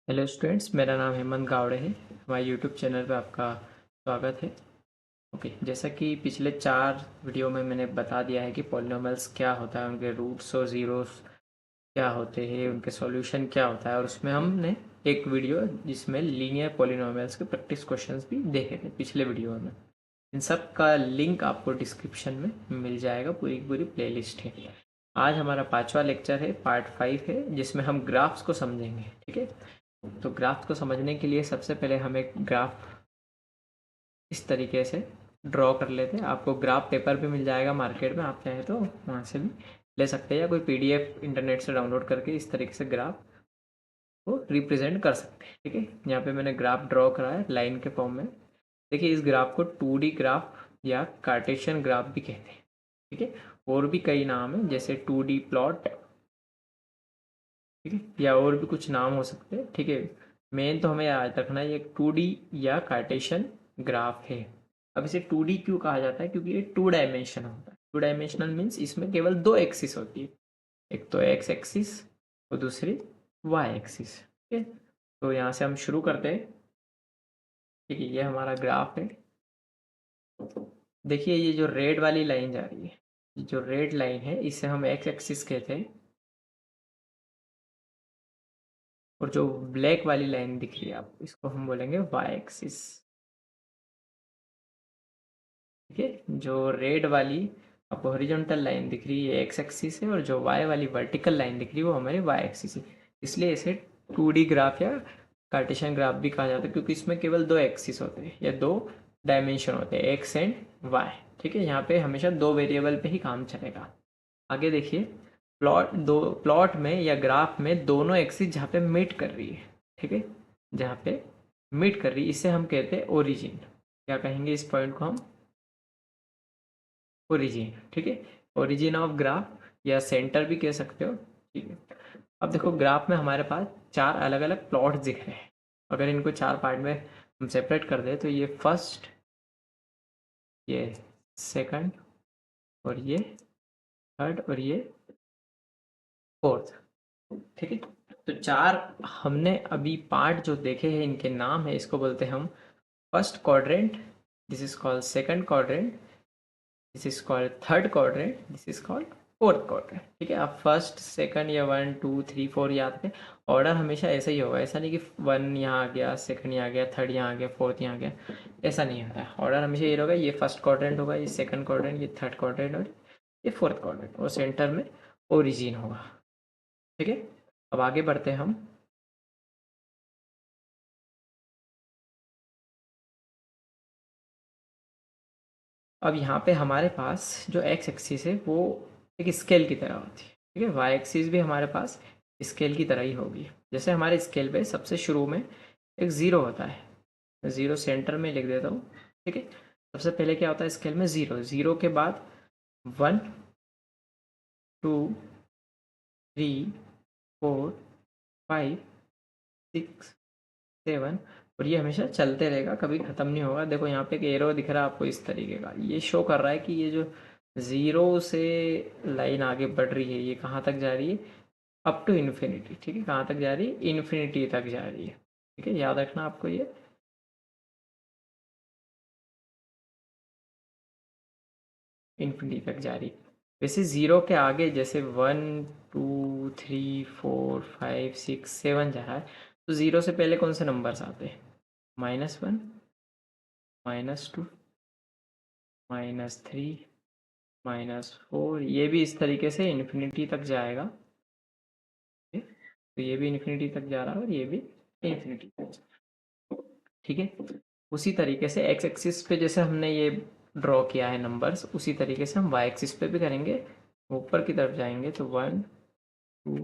Hello students, मेरा नाम हेमंत गावड़े है। हमारे यूट्यूब चैनल पे आपका स्वागत है। ओके, जैसा कि पिछले 4 वीडियो में मैंने बता दिया है कि पॉलिनोमियल्स क्या होता है, उनके रूट्स और ज़ीरोस क्या होते हैं, उनके सॉल्यूशन क्या होता है, और उसमें हमने एक वीडियो जिसमें लीनियर पॉलिनोमियल्स के प्रैक्टिस क्वेश्चंस भी देखे थे पिछले वीडियो में। इन सब का लिंक आपको डिस्क्रिप्शन में मिल जाएगा, पूरी की पूरी प्लेलिस्ट है। आज हमारा 5वां लेक्चर है, पार्ट 5 है, जिसमें हम ग्राफ्स को समझेंगे। ठीक है, तो ग्राफ को समझने के लिए सबसे पहले हम एक ग्राफ इस तरीके से ड्रॉ कर लेते हैं। आपको ग्राफ पेपर भी मिल जाएगा मार्केट में, आप चाहें तो वहाँ से भी ले सकते हैं, या कोई पीडीएफ इंटरनेट से डाउनलोड करके इस तरीके से ग्राफ को रिप्रेजेंट कर सकते हैं। ठीक है, यहाँ पे मैंने ग्राफ ड्रॉ करा है लाइन के फॉर्म में। देखिए, इस ग्राफ को 2D ग्राफ या कार्टेशियन ग्राफ भी कहते हैं। ठीक है, और भी कई नाम है, जैसे 2D प्लॉट, ठीक है, या और भी कुछ नाम हो सकते हैं। ठीक है, मेन तो हमें याद रखना है ये 2D या कार्टेशियन ग्राफ है। अब इसे 2D क्यों कहा जाता है? क्योंकि ये 2 डायमेंशन होता है। 2 डायमेंशनल मीन्स इसमें केवल 2 एक्सिस होती है, एक तो एक्स एक्सिस और दूसरी वाई एक्सिस। ठीक है, तो यहाँ से हम शुरू करते हैं। ठीक है, ये हमारा ग्राफ है। देखिए, ये जो रेड वाली लाइन जा रही है, ये जो रेड लाइन है, इसे हम एक्स एक्सिस कहते हैं, और जो ब्लैक वाली लाइन दिख रही है आपको, इसको हम बोलेंगे वाई एक्सिस। ठीक है, जो रेड वाली आपको हॉरिजॉन्टल लाइन दिख रही है एक्स एक्सिस है, और जो वाई वाली वर्टिकल लाइन दिख रही है वो हमारी वाई एक्सिस है। इसलिए इसे 2D ग्राफ या कार्टेशियन ग्राफ भी कहा जाता है, क्योंकि इसमें केवल 2 एक्सिस होते हैं या 2 डायमेंशन होते हैं, एक्स एंड वाई। ठीक है, यहाँ पे हमेशा 2 वेरिएबल पे ही काम चलेगा। आगे देखिए, प्लॉट में या ग्राफ में दोनों एक्सिस जहाँ पे मीट कर रही है, ठीक है, जहाँ पे मीट कर रही है, इसे हम कहते हैं ओरिजिन। क्या कहेंगे इस पॉइंट को हम? ओरिजिन। ठीक है, ओरिजिन ऑफ ग्राफ या सेंटर भी कह सकते हो। ठीक है, अब देखो, ग्राफ में हमारे पास 4 अलग अलग प्लॉट दिख रहे हैं। अगर इनको 4 पार्ट में हम सेपरेट कर दें, तो ये फर्स्ट, ये सेकंड, और ये थर्ड, और ये फोर्थ। ठीक है, तो 4 हमने अभी पार्ट जो देखे हैं, इनके नाम है, इसको बोलते हैं हम first quadrant, this is called second quadrant, this is called third quadrant, this is called fourth quadrant. ठीक है, आप फर्स्ट सेकंड या 1 2 3 4 याद करें। ऑर्डर हमेशा ऐसा ही होगा, ऐसा नहीं कि 1 यहाँ आ गया, सेकंड यहाँ आ गया, थर्ड यहाँ आ गया, फोर्थ यहाँ आ गया, ऐसा नहीं होता है। ऑर्डर हमेशा ये होगा, ये फर्स्ट क्वाड्रेंट होगा, ये सेकंड क्वाड्रेंट, ये थर्ड क्वाड्रेंट, और ये फोर्थ क्वाड्रेंट, और सेंटर में ओरिजिन होगा। ठीक है, अब आगे बढ़ते हैं हम। अब यहाँ पे हमारे पास जो एक्स एक्सिस है वो एक स्केल की तरह होती है। ठीक है, वाई एक्सिस भी हमारे पास स्केल की तरह ही होगी। जैसे हमारे स्केल पे सबसे शुरू में एक ज़ीरो होता है, ज़ीरो सेंटर में लिख देता हूँ। ठीक है, सबसे पहले क्या होता है स्केल में? ज़ीरो। ज़ीरो के बाद 1 2 3 4 5 6 7, और ये हमेशा चलते रहेगा, कभी ख़त्म नहीं होगा। देखो, यहाँ पे एक एरो दिख रहा है आपको इस तरीके का, ये शो कर रहा है कि ये जो ज़ीरो से लाइन आगे बढ़ रही है, ये कहाँ तक जा रही है? Up to infinity. ठीक है, कहाँ तक जा रही है? इन्फिनिटी तक जा रही है। ठीक है, याद रखना आपको ये। इन्फिनिटी तक जा रही है। वैसे ज़ीरो के आगे जैसे 1 2 3 4 5 6 7 जा रहा है, तो ज़ीरो से पहले कौन से नंबर्स आते हैं? -1, -2, -3, -4। ये भी इस तरीके से इन्फिनिटी तक जाएगा। तो ये भी इन्फिनिटी तक जा रहा है, और ये भी इन्फिनिटी तक। ठीक है, उसी तरीके से एक्स एक्सिस पे जैसे हमने ये ड्रॉ किया है नंबर्स, उसी तरीके से हम वाई एक्सिस पे भी करेंगे। ऊपर की तरफ जाएंगे तो 1 2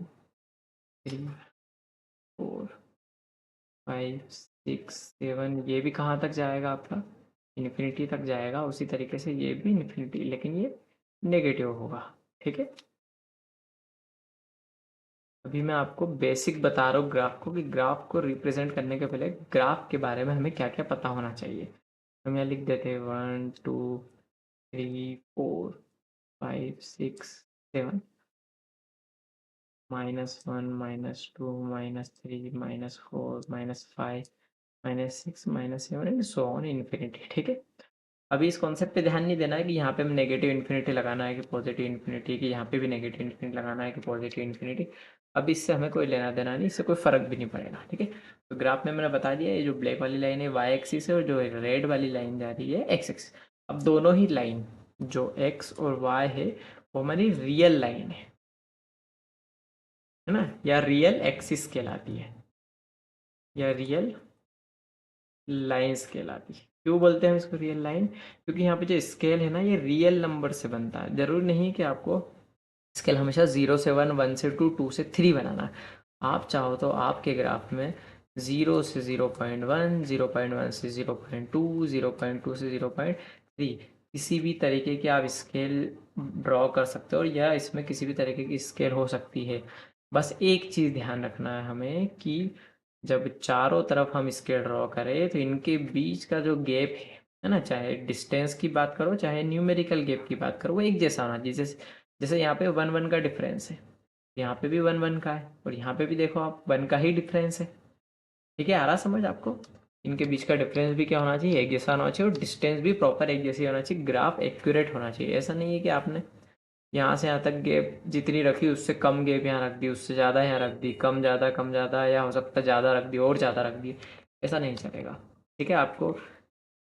3 4 5 6 7, ये भी कहाँ तक जाएगा आपका? इन्फिनिटी तक जाएगा। उसी तरीके से ये भी इन्फिनिटी, लेकिन ये नेगेटिव होगा। ठीक है, अभी मैं आपको बेसिक बता रहा हूँ ग्राफ को, कि ग्राफ को रिप्रेजेंट करने के पहले ग्राफ के बारे में हमें क्या क्या पता होना चाहिए। हम यहाँ लिख देते हैं 1 2 3 4 5 6 7। -1 -2 -3 -4 -5 -6 -7 एंड सो ऑन इन्फिनिटी। ठीक है, अभी इस कॉन्सेप्ट पे ध्यान नहीं देना है कि यहाँ पे हम नेगेटिव इन्फिनिटी लगाना है कि पॉजिटिव इन्फिनिटी, कि यहाँ पे भी नेगेटिव इन्फिनिटी लगाना है कि पॉजिटिव इन्फिनिटी। अब इससे हमें कोई लेना देना नहीं, इससे कोई फर्क भी नहीं पड़ेगा। ठीक है, तो ग्राफ में मैंने बता दिया, ये जो ब्लैक वाली लाइन है वाई एक्सिस है और जो रेड वाली लाइन जा रही है एक्स एक्सिस। अब दोनों ही लाइन जो एक्स और वाई है वो हमारी रियल लाइन है ना, या रियल एक्सिस कहलाती है, या रियल लाइंस कहलाती है। क्यों बोलते हैं हम इसको रियल लाइन? क्योंकि यहाँ पे जो स्केल है ना ये रियल नंबर से बनता है। जरूरी नहीं कि आपको स्केल हमेशा 0 से 1, 1 से 2, 2 से 3 बनाना है। आप चाहो तो आपके ग्राफ में 0 से 0.1, 0.1 से 0.2, 0.2 से 0.3 किसी भी तरीके की आप स्केल ड्रॉ कर सकते हो, या इसमें किसी भी तरीके की स्केल हो सकती है। बस एक चीज़ ध्यान रखना है हमें कि जब चारों तरफ हम स्केल ड्रॉ करें तो इनके बीच का जो गैप है ना, चाहे डिस्टेंस की बात करो चाहे न्यूमेरिकल गैप की बात करो, वो एक जैसा होना चाहिए। जैसे जैसे यहाँ पे 1 1 का डिफरेंस है, यहाँ पे भी 1 1 का है, और यहाँ पे भी देखो आप 1 का ही डिफरेंस है। ठीक है, आ रहा समझ आपको? इनके बीच का डिफरेंस भी क्या होना चाहिए, एक जैसा होना चाहिए, और डिस्टेंस भी प्रॉपर एक जैसी होना चाहिए। ग्राफ एक्यूरेट होना चाहिए। ऐसा नहीं है कि आपने यहाँ से यहाँ तक गैप जितनी रखी उससे कम गैप यहाँ रख दी, उससे ज़्यादा यहाँ रख दी, कम ज़्यादा, या हो सकता है ज़्यादा रख दी और ज़्यादा रख दी। ऐसा नहीं चलेगा। ठीक है, आपको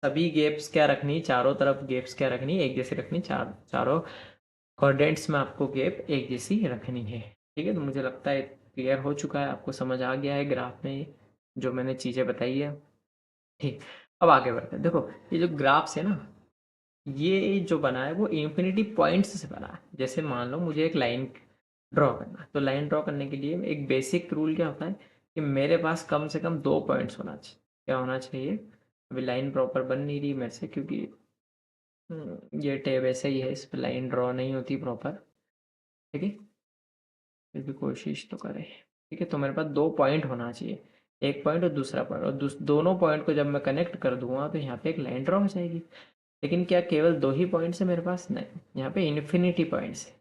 सभी गैप्स क्या रखनी, चारों तरफ गैप्स क्या रखनी, एक जैसी रखनी। चारों क्वाड्रेंट्स में आपको गैप एक जैसी रखनी है। ठीक है, तो मुझे लगता है क्लियर हो चुका है, आपको समझ आ गया है ग्राफ में जो मैंने चीज़ें बताई है। ठीक, अब आगे बढ़ते हैं। देखो ये जो ग्राफ्स है ना, ये जो बना है वो इन्फिनिटी पॉइंट्स से बना है। जैसे मान लो मुझे एक लाइन ड्रॉ करना है, तो लाइन ड्रॉ करने के लिए एक बेसिक रूल क्या होता है कि मेरे पास कम से कम 2 पॉइंट्स होना चाहिए। क्या होना चाहिए? अभी लाइन प्रॉपर बन नहीं रही मेरे से, क्योंकि ये टैब ऐसे ही है, इस पर लाइन ड्रॉ नहीं होती प्रॉपर। ठीक है, फिर भी कोशिश तो करें। ठीक है, तो मेरे पास 2 पॉइंट होना चाहिए, एक पॉइंट और दूसरा पॉइंट, और दोनों पॉइंट को जब मैं कनेक्ट कर दूंगा तो यहाँ पे एक लाइन ड्रॉ हो जाएगी। लेकिन क्या केवल 2 ही पॉइंट्स है मेरे पास? नहीं, यहाँ पे इन्फिनिटी पॉइंट्स है,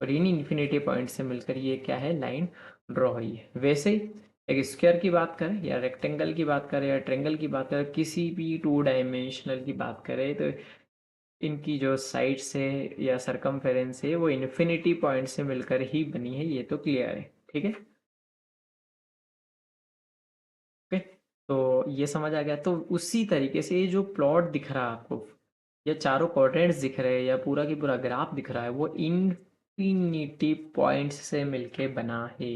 और इन इन्फिनिटी पॉइंट से मिलकर ये क्या है, लाइन ड्रॉ हुई है। वैसे ही एक स्क्वायर की बात करें या रेक्टेंगल की बात करें या ट्रेंगल की बात करें, किसी भी 2 डायमेंशनल की बात करें, तो इनकी जो साइड्स है या सरकमफेरेंस है वो इन्फिनिटी पॉइंट से मिलकर ही बनी है, ये तो क्लियर है। ठीक है, ओके, तो ये समझ आ गया। तो उसी तरीके से ये जो प्लॉट दिख रहा है आपको, या चारों क्वाड्रेंट्स दिख रहे हैं, या पूरा की पूरा ग्राफ दिख रहा है, वो इन्फिनिटी पॉइंट्स से मिलके बना है।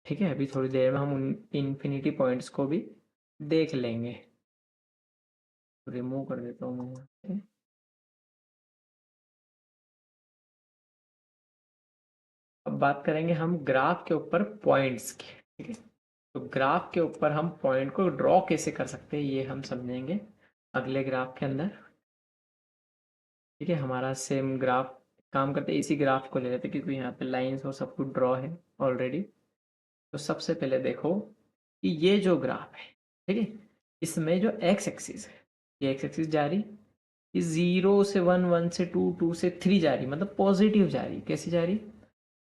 ठीक है, अभी थोड़ी देर में हम उन इन्फिनिटी पॉइंट्स को भी देख लेंगे। रिमूव कर देता हूँ मैं यहाँ से। अब बात करेंगे हम ग्राफ के ऊपर पॉइंट्स की। ठीक है, तो ग्राफ के ऊपर हम पॉइंट को ड्रॉ कैसे कर सकते हैं ये हम समझेंगे अगले ग्राफ के अंदर। ठीक है, हमारा सेम ग्राफ काम करते हैं, इसी ग्राफ को ले लेते हैं क्योंकि यहाँ पे लाइंस और सब कुछ ड्रॉ है ऑलरेडी। तो सबसे पहले देखो कि ये जो ग्राफ है, ठीक है, इसमें जो एक्स एक्सिस है, ये एक्स एक्सिस जा रही, ये 0 से 1, 1 से 2, 2 से 3 जा रही, मतलब पॉजिटिव जा रही। कैसी जा रही?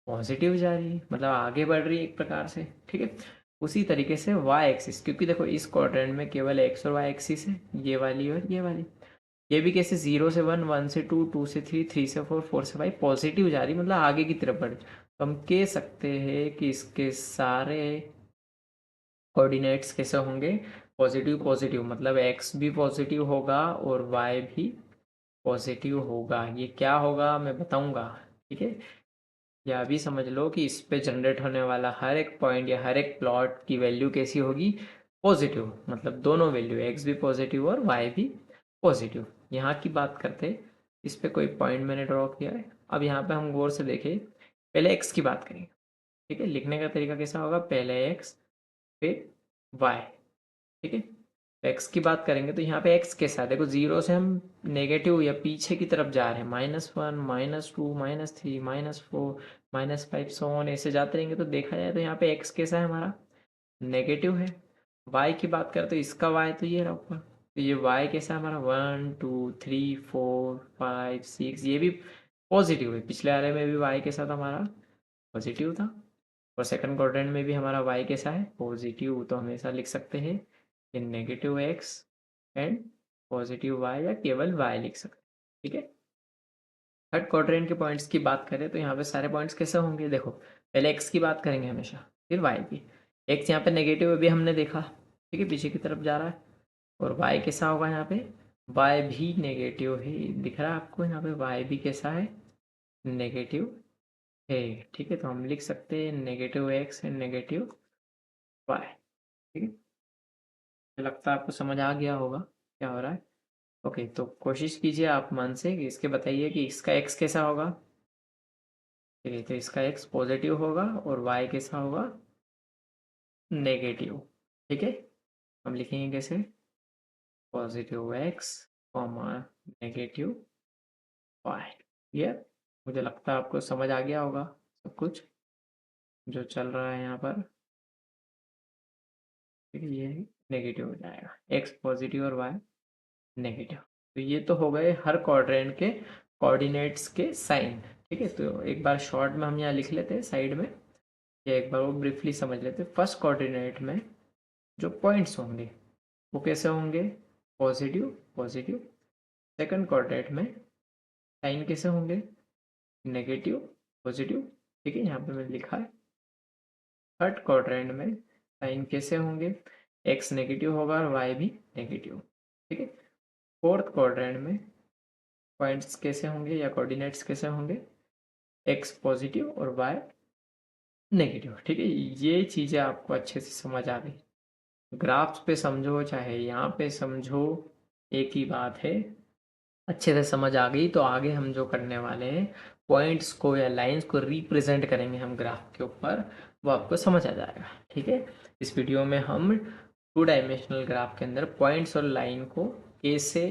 पॉजिटिव जा रही है, मतलब आगे बढ़ रही है एक प्रकार से। ठीक है, उसी तरीके से वाई एक्सिस, क्योंकि देखो इस क्वाड्रेंट में केवल एक्स और वाई एक्सिस है, ये वाली और ये वाली। ये भी कैसे? 0 से 1, 1 से 2, 2 से 3, 3 से 4, 4 से 5 पॉजिटिव जा रही, मतलब आगे की तरफ बढ़। तो हम कह सकते हैं कि इसके सारे कोऑर्डिनेट्स कैसे होंगे? पॉजिटिव पॉजिटिव, मतलब एक्स भी पॉजिटिव होगा और वाई भी पॉजिटिव होगा। ये क्या होगा मैं बताऊंगा। ठीक है, या अभी समझ लो कि इस पे जनरेट होने वाला हर एक पॉइंट या हर एक प्लॉट की वैल्यू कैसी होगी? पॉजिटिव, मतलब दोनों वैल्यू एक्स भी पॉजिटिव और वाई भी पॉजिटिव। यहाँ की बात करते हैं, इस पे कोई पॉइंट मैंने ड्रॉ किया है। अब यहाँ पे हम गौर से देखें, पहले एक्स की बात करेंगे। ठीक है, लिखने का तरीका कैसा होगा? पहले एक्स फिर वाई। ठीक है, एक्स की बात करेंगे तो यहाँ पे एक्स के साथ देखो 0 से हम नेगेटिव या पीछे की तरफ जा रहे हैं, -1, -2, -3, -4, -5 सो ऑन, ऐसे जाते रहेंगे। तो देखा जाए तो यहाँ पे एक्स कैसा है हमारा? नेगेटिव है। वाई की बात करें तो इसका वाई तो ये रहा ऊपर, तो ये वाई कैसा है हमारा? 1 2 3 4 5 6, ये भी पॉजिटिव है। पिछले वाले में भी वाई के साथ हमारा पॉजिटिव था, और सेकंड क्वाड्रेंट में भी हमारा y कैसा है, पॉजिटिव। तो हमेशा लिख सकते हैं कि negative x and positive y, या केवल y लिख सकते हैं। ठीक है। थर्ड क्वाड्रेंट के पॉइंट्स की बात करें तो यहाँ पे सारे पॉइंट्स कैसे होंगे, देखो पहले x की बात करेंगे हमेशा, फिर y की। x यहाँ पे नेगेटिव अभी हमने देखा, ठीक है, पीछे की तरफ जा रहा है। और y कैसा होगा यहाँ पे, y भी नेगेटिव है, दिख रहा है आपको यहाँ पे y भी कैसा है, नेगेटिव है। ठीक है, तो हम लिख सकते हैं negative x and negative y। ठीक है, मुझे लगता है आपको समझ आ गया होगा क्या हो रहा है। ओके, तो कोशिश कीजिए आप मन से कि इसके बताइए कि इसका x कैसा होगा। ठीक है, तो इसका x पॉजिटिव होगा और y कैसा होगा, नेगेटिव। ठीक है, हम लिखेंगे कैसे, positive x comma negative y। ये मुझे लगता है आपको समझ आ गया होगा सब कुछ जो चल रहा है यहाँ पर। ठीक है, ये नेगेटिव हो जाएगा, x पॉजिटिव और y नेगेटिव। तो ये तो हो गए हर क्वाड्रेंट के कोऑर्डिनेट्स के साइन। ठीक है, तो एक बार शॉर्ट में हम यहाँ लिख लेते हैं साइड में, या एक बार वो ब्रीफली समझ लेते हैं। फर्स्ट कोऑर्डिनेट में जो पॉइंट्स होंगे वो कैसे होंगे, पॉजिटिव पॉजिटिव। सेकंड कोऑर्डिनेट में साइन कैसे होंगे, नेगेटिव पॉजिटिव। ठीक है, यहाँ पे मैंने लिखा है। थर्ड क्वाड्रेंट में साइन कैसे होंगे, एक्स नेगेटिव होगा और वाई भी नेगेटिव। ठीक है, फोर्थ क्वाड्रेंट में पॉइंट्स कैसे होंगे या कोऑर्डिनेट्स कैसे होंगे, एक्स पॉजिटिव और वाई नेगेटिव। ठीक है, ये चीज़ें आपको अच्छे से समझ आ गई। ग्राफ्स पे समझो चाहे यहाँ पे समझो, एक ही बात है। अच्छे से समझ आ गई तो आगे हम जो करने वाले हैं, पॉइंट्स को या लाइंस को रिप्रेजेंट करेंगे हम ग्राफ के ऊपर, वो आपको समझ आ जाएगा। ठीक है, इस वीडियो में हम टू डायमेंशनल ग्राफ के अंदर पॉइंट्स और लाइन को कैसे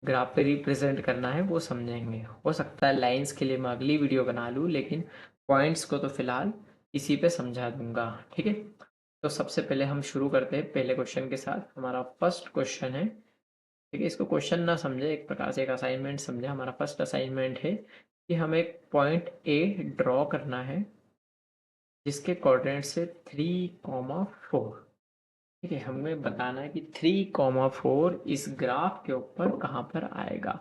ग्राफ पे रिप्रेजेंट करना है वो समझेंगे। हो सकता है लाइंस के लिए मैं अगली वीडियो बना लूँ, लेकिन पॉइंट्स को तो फिलहाल इसी पे समझा दूंगा। ठीक है, तो सबसे पहले हम शुरू करते हैं पहले क्वेश्चन के साथ। हमारा फर्स्ट क्वेश्चन है, ठीक है, इसको क्वेश्चन ना समझे, एक प्रकार से एक असाइनमेंट समझे। हमारा फर्स्ट असाइनमेंट है कि हमें एक पॉइंट ए ड्रॉ करना है जिसके कोऑर्डिनेट से 3,4। ठीक है, हमें बताना है कि 3,4 इस ग्राफ के ऊपर कहाँ पर आएगा।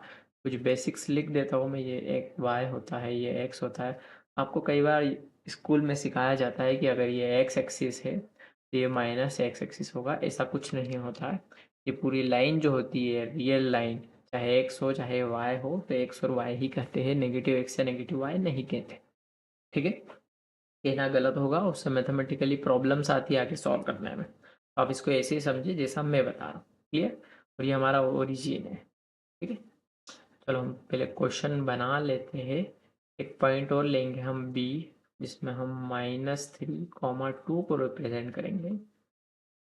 कुछ बेसिक्स लिख देता हूँ मैं, ये एक वाई होता है, ये एक्स होता है। आपको कई बार स्कूल में सिखाया जाता है कि अगर ये एक्स एक्सिस है तो ये माइनस एक्स एक्सिस होगा, ऐसा कुछ नहीं होता है। ये पूरी लाइन जो होती है, रियल लाइन, चाहे एक्स हो चाहे वाई हो, तो एक्स और वाई ही कहते हैं, नेगेटिव एक्स या नेगेटिव वाई नहीं कहते। ठीक है, कहना गलत होगा, उससे मैथमेटिकली प्रॉब्लम्स आती है आगे सॉल्व करने में। आप इसको ऐसे ही समझिए जैसा मैं बता रहा हूँ। क्लियर, और ये हमारा ओरिजिन है। ठीक है, चलो हम पहले क्वेश्चन बना लेते हैं। एक पॉइंट और लेंगे हम बी, जिसमें हम -3,2 को रिप्रेजेंट करेंगे।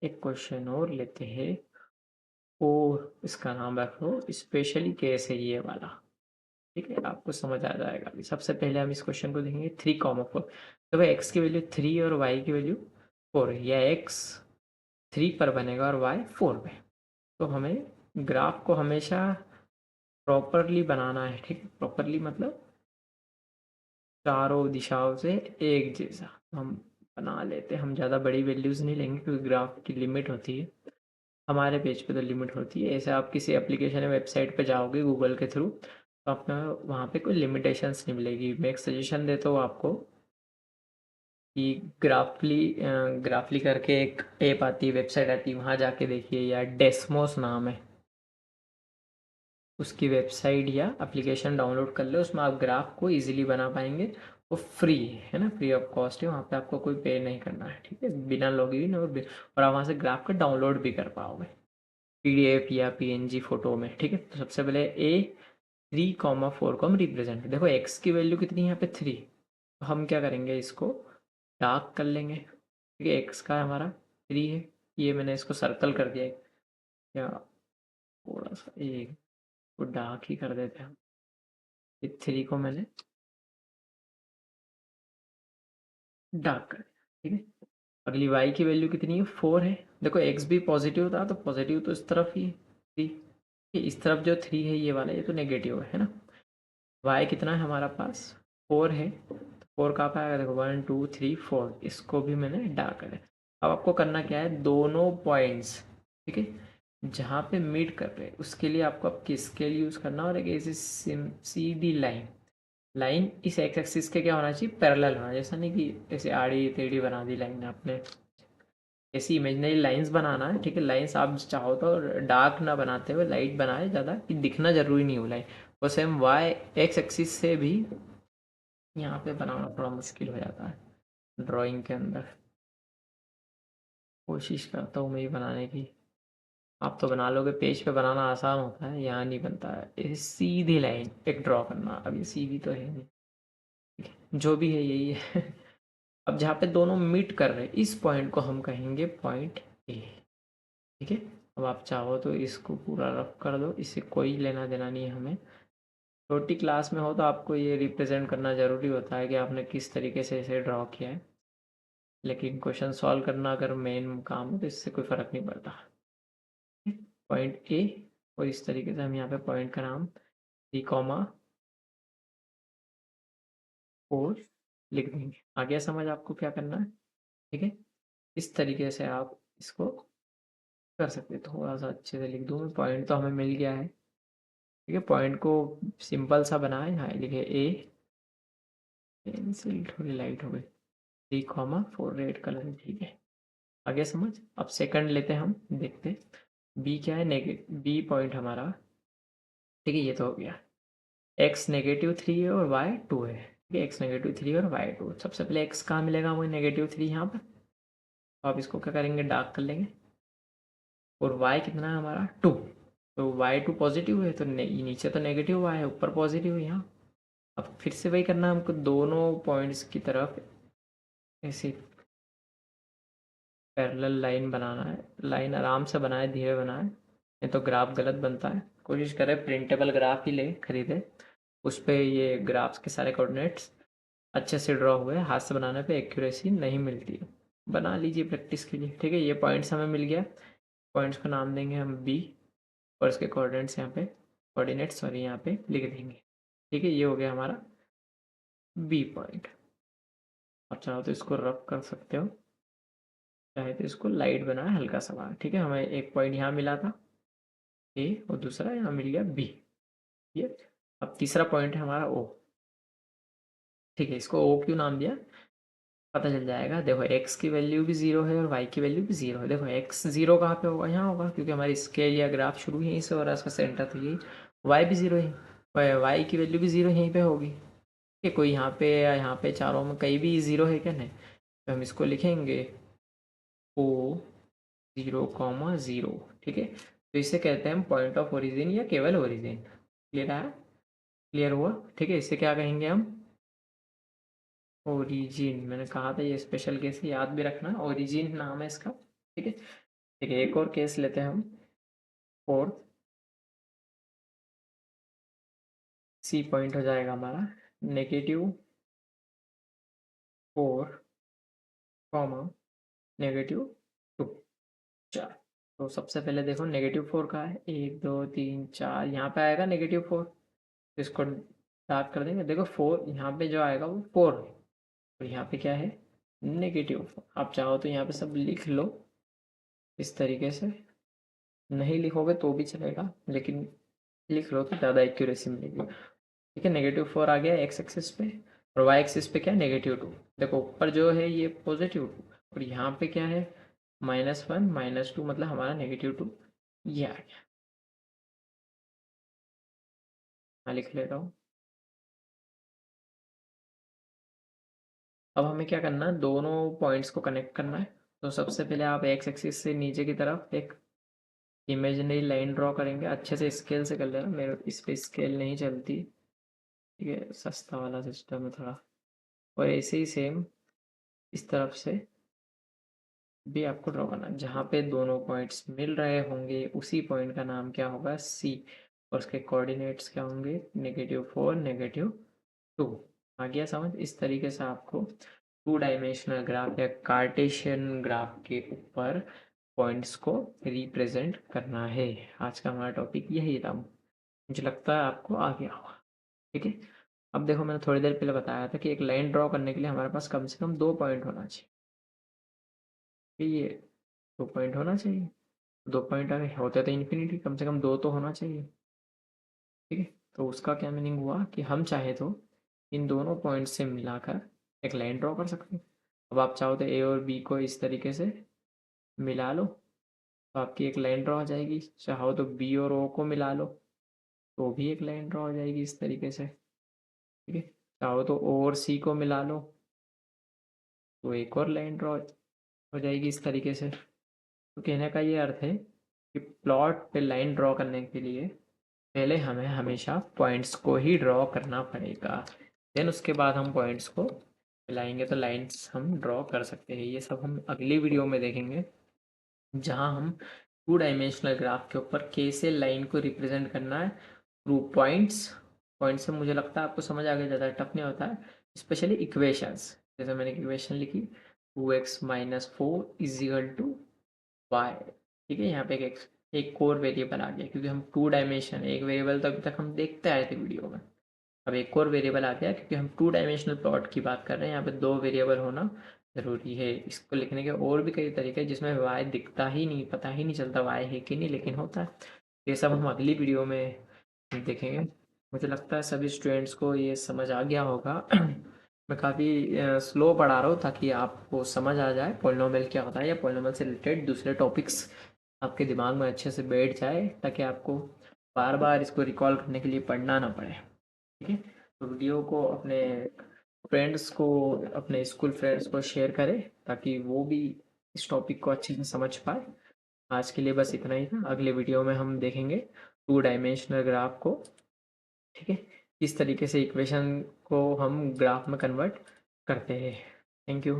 एक क्वेश्चन और लेते हैं और इसका नाम रखो स्पेशली केस है ये वाला। ठीक है, आपको समझ आ जाएगा। अभी सबसे पहले हम इस क्वेश्चन को देखेंगे 3,4। तो भाई एक्स की वैल्यू 3 और वाई की वैल्यू 4 है, या एक्स 3 पर बनेगा और वाई 4 पे। तो हमें ग्राफ को हमेशा प्रॉपरली बनाना है। ठीक है, प्रॉपरली मतलब चारों दिशाओं से एक जैसा हम बना लेते हैं। हम ज़्यादा बड़ी वैल्यूज़ नहीं लेंगे क्योंकि ग्राफ की लिमिट होती है, हमारे पेज पे तो लिमिट होती है। ऐसे आप किसी एप्लीकेशन या वेबसाइट पे जाओगे गूगल के थ्रू, तो आपको वहाँ पे कोई लिमिटेशंस नहीं मिलेगी। मैं एक सजेशन देता हूँ आपको कि ग्राफली करके एक ऐप आती है, वेबसाइट आती है, वहाँ जाके देखिए, या डेस्मोस नाम है, उसकी वेबसाइट या एप्लीकेशन डाउनलोड कर लो। उसमें आप ग्राफ को इजीली बना पाएंगे। वो फ्री है ना, फ्री ऑफ कॉस्ट है, वहाँ पे आपको कोई पे नहीं करना है। ठीक है, बिना लॉगिन और आप वहाँ से ग्राफ का डाउनलोड भी कर पाओगे पीडीएफ या पीएनजी फोटो में। ठीक है, तो सबसे पहले A3,4 को हम रिप्रेजेंट, देखो एक्स की वैल्यू कितनी है यहाँ पे 3, तो हम क्या करेंगे, इसको डार्क कर लेंगे। ठीक है, एक्स का हमारा 3 है, ये मैंने इसको सर्कल कर दिया है, या थोड़ा सा एक को डार्क ही कर देते हैं हम। ये 3 को मैंने डार्क कर दिया। ठीक है, अगली y की वैल्यू कितनी है, 4 है। देखो x भी पॉजिटिव था, तो पॉजिटिव तो इस तरफ ही है 3, इस तरफ जो 3 है ये वाला, ये तो नेगेटिव है ना। y कितना है हमारा पास, 4 है, तो 4 कहाँ पे आएगा, देखो 1 2 3 4, इसको भी मैंने डार्क कर दिया। अब आपको करना क्या है, दोनों पॉइंट्स, ठीक है, जहाँ पे मीट कर रहे हैं उसके लिए आपको अब किस स्केल यूज़ करना, और एक ऐसी सीधी लाइन, लाइन इस एक्स एक्सिस के क्या होना चाहिए, पैरेलल होना, जैसा नहीं कि ऐसे आड़ी टेढ़ी बना दी लाइन आपने, ऐसी इमेजिनरी लाइंस बनाना है, ठीक है। लाइंस आप चाहो तो डार्क ना बनाते हुए लाइट बनाए ज़्यादा, कि दिखना जरूरी नहीं हो लाइन। वो सेम वाई एक्स एक्सिस से भी यहाँ पे बनाना थोड़ा मुश्किल हो जाता है ड्राइंग के अंदर। कोशिश करता हूँ मैं ये बनाने की, आप तो बना लोगे, पेज पे बनाना आसान होता है, यहाँ नहीं बनता है। ये सीधी लाइन एक ड्रॉ करना, अब ये सीधी तो है नहीं, ठीक है, जो भी है यही है। अब जहाँ पे दोनों मीट कर रहे हैं इस पॉइंट को हम कहेंगे पॉइंट ए, ठीक है। अब आप चाहो तो इसको पूरा रफ कर दो, इससे कोई लेना देना नहीं है हमें। छोटी क्लास में हो तो आपको ये रिप्रेजेंट करना ज़रूरी होता है कि आपने किस तरीके से इसे ड्रॉ किया है, लेकिन क्वेश्चन सॉल्व करना अगर मेन काम है तो इससे कोई फ़र्क नहीं पड़ता। पॉइंट ए, और इस तरीके से हम यहाँ पे पॉइंट का नाम 3,4 लिख देंगे। आ गया समझ आपको क्या करना है, ठीक है। इस तरीके से आप इसको कर सकते हैं। थोड़ा सा अच्छे से लिख दूँ मैं, पॉइंट तो हमें मिल गया है, ठीक है। पॉइंट को सिंपल सा बनाए, यहाँ लिखे ए, पेंसिल थोड़ी लाइट हो गई, 3,4 रेड कलर है, ठीक है। आगे समझ। अब सेकंड लेते हैं हम, देखते बी क्या है, नेगेटिव बी पॉइंट हमारा, ठीक है, ये तो हो गया। एक्स -3 है और वाई 2 है, ठीक है, एक्स -3 और वाई 2। सबसे पहले एक्स कहाँ मिलेगा, हमें -3 यहाँ पर, तो आप इसको क्या करेंगे, डार्क कर लेंगे। और वाई कितना है हमारा 2, तो वाई 2 पॉजिटिव है, तो नीचे तो नेगेटिव वाई है, ऊपर पॉजिटिव है यहाँ। अब फिर से वही करना है हमको, दोनों पॉइंट्स की तरफ ऐसे पैरेलल लाइन बनाना है। लाइन आराम से बनाए, धीरे बनाए, नहीं तो ग्राफ गलत बनता है। कोशिश करें प्रिंटेबल ग्राफ ही ले, खरीदे, उस पे ये ग्राफ्स के सारे कोऑर्डिनेट्स अच्छे से ड्रॉ हुए। हाथ से बनाने पे एक्यूरेसी नहीं मिलती है, बना लीजिए प्रैक्टिस के लिए, ठीक है। ये पॉइंट्स हमें मिल गया, पॉइंट्स का नाम देंगे हम बी, और इसके कोऑर्डिनेट्स यहाँ पे, कोऑर्डिनेट्स सॉरी यहाँ पे लिख देंगे, ठीक है। ये हो गया हमारा बी पॉइंट। आप चाहो तो इसको रब कर सकते हो, चाहे तो इसको लाइट बनाए हल्का सा बाहर, ठीक है। हमें एक पॉइंट यहाँ मिला था ए, और दूसरा यहाँ मिल गया बी, ये। अब तीसरा पॉइंट है हमारा ओ, ठीक है। इसको ओ क्यों नाम दिया, पता चल जाएगा। देखो एक्स की वैल्यू भी जीरो है और वाई की वैल्यू भी जीरो है। देखो एक्स जीरो कहाँ पे होगा, यहाँ होगा, क्योंकि हमारी स्केल या ग्राफ शुरू यहीं से हो रहा है, इसका सेंटर तो यही। वाई भी जीरो है, वाई की वैल्यू भी जीरो यहीं पे होगी, ठीक है। कोई यहाँ पे या यहाँ पे चारों में कहीं भी जीरो है क्या, नहीं, तो हम इसको लिखेंगे ओ 0,0, ठीक है। तो इसे कहते हैं हम पॉइंट ऑफ ओरिजिन या केवल ओरिजिन। क्लियर है, क्लियर हुआ, ठीक है। इसे क्या कहेंगे हम, ओरिजिन। मैंने कहा था ये स्पेशल केस है, याद भी रखना, ओरिजिन नाम है इसका, ठीक है। ठीक है, एक और केस लेते हैं हम, फोर्थ। सी पॉइंट हो जाएगा हमारा -4, कॉमा -2, 4। तो सबसे पहले देखो -4 का है, 1 2 3 4, यहाँ पे आएगा -4, तो इसको डार्क कर देंगे। देखो 4 यहाँ पे जो आएगा वो 4, और यहाँ पे क्या है, -4। आप चाहो तो यहाँ पे सब लिख लो इस तरीके से, नहीं लिखोगे तो भी चलेगा, लेकिन लिख लो तो ज़्यादा एक्यूरेसी मिलेगी, ठीक है। -4 आ गया एक्स एक्सिस पे, और वाई एक्सिस पे क्या है, -2। देखो ऊपर जो है ये +2, और यहाँ पे क्या है, -1 -2, मतलब हमारा -2 ये आ गया। मैं लिख लेता हूँ। अब हमें क्या करना है, दोनों पॉइंट्स को कनेक्ट करना है। तो सबसे पहले आप एक्स एक्सिस से नीचे की तरफ एक इमेजिनरी लाइन ड्रॉ करेंगे। अच्छे से स्केल से कर लेना, मेरे इस पे स्केल नहीं चलती, ठीक है, सस्ता वाला सिस्टम है थोड़ा। और ऐसे ही सेम इस तरफ से भी आपको ड्रॉ करना है। जहाँ पे दोनों पॉइंट्स मिल रहे होंगे उसी पॉइंट का नाम क्या होगा, सी, और उसके कोऑर्डिनेट्स क्या होंगे, -4 -2। आ गया समझ। इस तरीके से आपको 2 डायमेंशनल ग्राफ या कार्टेशियन ग्राफ के ऊपर पॉइंट्स को रिप्रेजेंट करना है। आज का हमारा टॉपिक यही था, मुझे लगता है आपको आ गया होगा, ठीक है। अब देखो मैंने थोड़ी देर पहले बताया था कि एक लाइन ड्रॉ करने के लिए हमारे पास कम से कम 2 पॉइंट होना चाहिए। ये 2 पॉइंट होना चाहिए। 2 पॉइंट अगर होते तो इन्फिनिटी, कम से कम 2 तो होना चाहिए। ठीक है, तो उसका क्या मीनिंग हुआ कि हम चाहे तो इन दोनों पॉइंट से मिलाकर एक लाइन ड्रॉ कर सकते हैं। अब आप चाहो तो ए और बी को इस तरीके से मिला लो, तो आपकी एक लाइन ड्रॉ हो जाएगी। चाहो तो बी और ओ को मिला लो, तो भी एक लाइन ड्रॉ हो जाएगी इस तरीके से। ठीक है, चाहो तो ओ और सी को मिला लो, तो एक और लाइन ड्रॉ हो जाएगी इस तरीके से। तो कहने का ये अर्थ है कि प्लॉट पे लाइन ड्रॉ करने के लिए पहले हमें हमेशा पॉइंट्स को ही ड्रॉ करना पड़ेगा, देन उसके बाद हम पॉइंट्स को मिलाएंगे तो लाइंस हम ड्रॉ कर सकते हैं। ये सब हम अगली वीडियो में देखेंगे, जहां हम 2 डायमेंशनल ग्राफ के ऊपर कैसे लाइन को रिप्रेजेंट करना है थ्रू पॉइंट्स। पॉइंट्स से मुझे लगता है आपको समझ आ गया, ज़्यादा टफ नहीं होता है। स्पेशली इक्वेशंस, जैसे मैंने इक्वेशन लिखी 2x - 4 = y। ठीक है, यहाँ पे एक और वेरिएबल आ गया, क्योंकि हम 2 डायमेंशन, एक वेरिएबल तो अभी तक हम देखते आए थे वीडियो में, अब एक और वेरिएबल आ गया क्योंकि हम 2 डायमेंशनल प्लॉट की बात कर रहे हैं। यहाँ पे 2 वेरिएबल होना ज़रूरी है। इसको लिखने के और भी कई तरीके हैं जिसमें वाई दिखता ही नहीं, पता ही नहीं चलता वाई है कि नहीं, लेकिन होता है। ये सब हम अगली वीडियो में देखेंगे। मुझे लगता है सभी स्टूडेंट्स को ये समझ आ गया होगा। मैं काफ़ी स्लो पढ़ा रहा हूँ ताकि आपको समझ आ जाए पॉलिनोमियल क्या होता है, या पॉलिनोमियल से रिलेटेड दूसरे टॉपिक्स आपके दिमाग में अच्छे से बैठ जाए, ताकि आपको बार बार इसको रिकॉल करने के लिए पढ़ना ना पड़े। ठीक है, तो वीडियो को अपने फ्रेंड्स को, अपने स्कूल फ्रेंड्स को शेयर करें ताकि वो भी इस टॉपिक को अच्छे से समझ पाए। आज के लिए बस इतना ही था। अगले वीडियो में हम देखेंगे 2 डायमेंशनल ग्राफ को। ठीक है, इस तरीके से इक्वेशन को हम ग्राफ में कन्वर्ट करते हैं। Thank you.